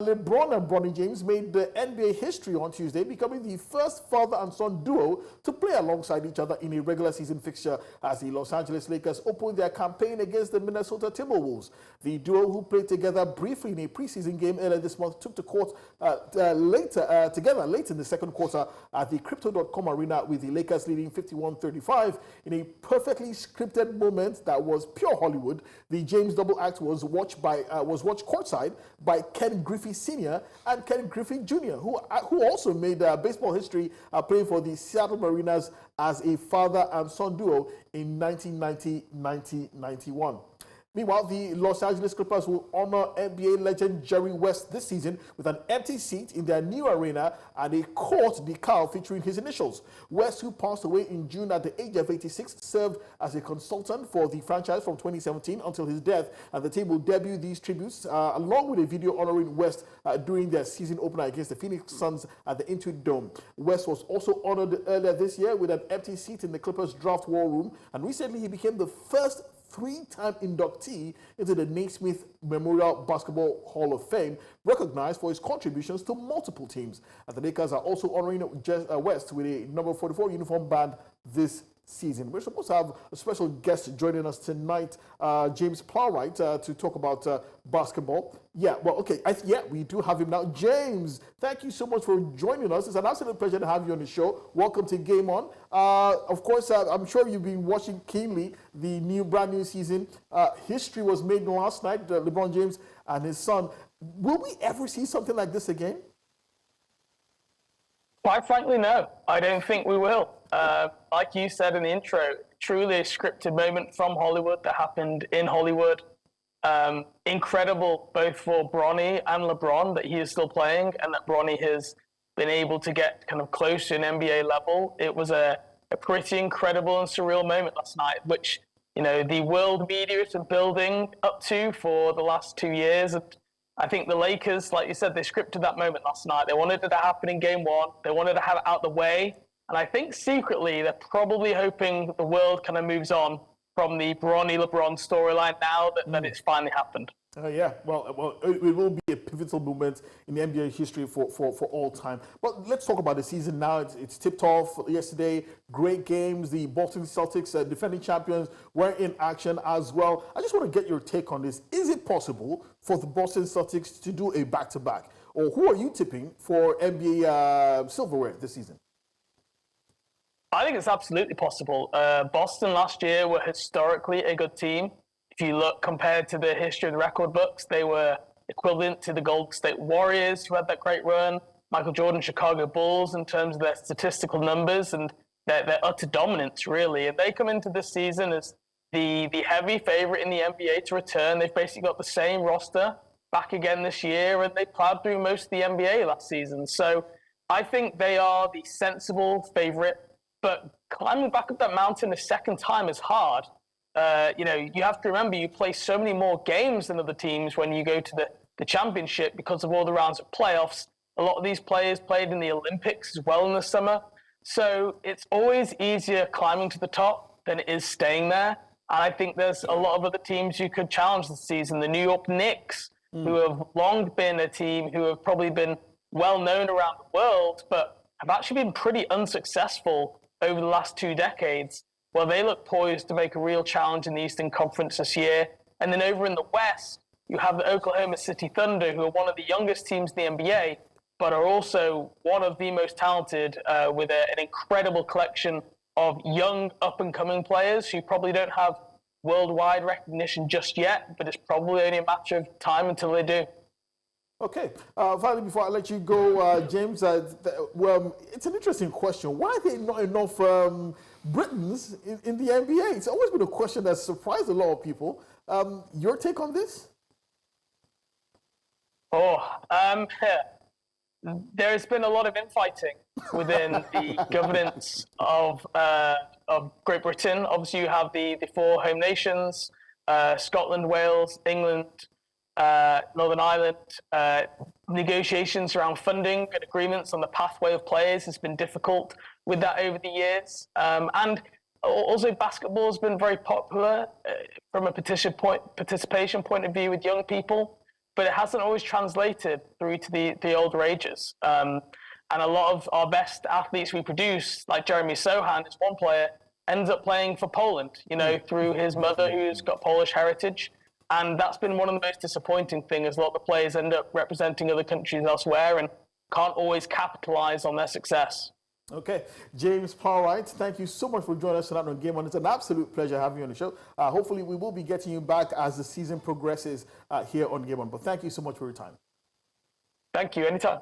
LeBron and Bronny James made the NBA history on Tuesday, becoming the first father and son duo to play alongside each other in a regular season fixture as the Los Angeles Lakers opened their campaign against the Minnesota Timberwolves. The duo, who played together briefly in a preseason game earlier this month, took to court together late in the second quarter at the Crypto.com arena, with the Lakers leading 51-35 in a perfectly scripted moment that was pure Hollywood. The James double act was watched courtside by Ken Griffey Sr. and Ken Griffey Jr., who also made baseball history playing for the Seattle Mariners as a father and son duo in 1990-1991. Meanwhile, the Los Angeles Clippers will honor NBA legend Jerry West this season with an empty seat in their new arena and a court decal featuring his initials. West, who passed away in June at the age of 86, served as a consultant for the franchise from 2017 until his death, and the team will debut these tributes along with a video honoring West during their season opener against the Phoenix Suns at the Intuit Dome. West was also honored earlier this year with an empty seat in the Clippers draft war room, and recently he became the first three-time inductee into the Naismith Memorial Basketball Hall of Fame, recognized for his contributions to multiple teams. And the Lakers are also honoring West with a number 44 uniform band this season. We're supposed to have a special guest joining us tonight, James Plowright, to talk about basketball. Yeah, well, okay, we do have him now. James, thank you so much for joining us. It's an absolute pleasure to have you on the show. Welcome to Game On. Of course, I'm sure you've been watching keenly the brand new season. History was made last night, LeBron James and his son. Will we ever see something like this again? Quite frankly, no. I don't think we will. Like you said in the intro, truly a scripted moment from Hollywood that happened in Hollywood. Incredible both for Bronny and LeBron that he is still playing and that Bronny has been able to get kind of close to an NBA level. It was a pretty incredible and surreal moment last night, which, you know, the world media has been building up to for the last 2 years. I think the Lakers, like you said, they scripted that moment last night. They wanted it to happen in game one. They wanted to have it out the way. And I think secretly they're probably hoping the world kind of moves on from the Bronny-LeBron storyline now that it's finally happened. Yeah, well, it will be a pivotal moment in the NBA history for all time. But let's talk about the season now. It's tipped off yesterday. Great games. The Boston Celtics, defending champions, were in action as well. I just want to get your take on this. Is it possible for the Boston Celtics to do a back-to-back? Or who are you tipping for NBA silverware this season? I think it's absolutely possible. Boston last year were historically a good team. If you look compared to the history of the record books, they were equivalent to the Golden State Warriors, who had that great run, Michael Jordan, Chicago Bulls, in terms of their statistical numbers and their utter dominance, really. And they come into this season as the heavy favorite in the NBA to return. They've basically got the same roster back again this year, and they plowed through most of the NBA last season. So I think they are the sensible favorite. But climbing back up that mountain a second time is hard. You have to remember you play so many more games than other teams when you go to the championship because of all the rounds of playoffs. A lot of these players played in the Olympics as well in the summer. So it's always easier climbing to the top than it is staying there. And I think there's a lot of other teams who could challenge this season. The New York Knicks, who have long been a team who have probably been well known around the world, but have actually been pretty unsuccessful over the last 2 decades. Well, they look poised to make a real challenge in the Eastern Conference this year. And then over in the West, you have the Oklahoma City Thunder, who are one of the youngest teams in the NBA, but are also one of the most talented with an incredible collection of young up-and-coming players who probably don't have worldwide recognition just yet, but it's probably only a matter of time until they do. Okay. Finally, before I let you go, James, it's an interesting question. Why are there not enough Britons in the NBA? It's always been a question that's surprised a lot of people. Your take on this? There has been a lot of infighting within the governance of Great Britain. Obviously, you have the 4 home nations, Scotland, Wales, England, Northern Ireland. Negotiations around funding and agreements on the pathway of players has been difficult with that over the years. And also basketball has been very popular from a participation point of view with young people. but it hasn't always translated through to the older ages. And a lot of our best athletes we produce, like Jeremy Sohan, is one player, ends up playing for Poland, through his mother who's got Polish heritage. And that's been one of the most disappointing things. A lot of the players end up representing other countries elsewhere and can't always capitalize on their success. Okay, James Plowright, thank you so much for joining us tonight on Game On. It's an absolute pleasure having you on the show. Hopefully, we will be getting you back as the season progresses here on Game On. But thank you so much for your time. Thank you. Anytime.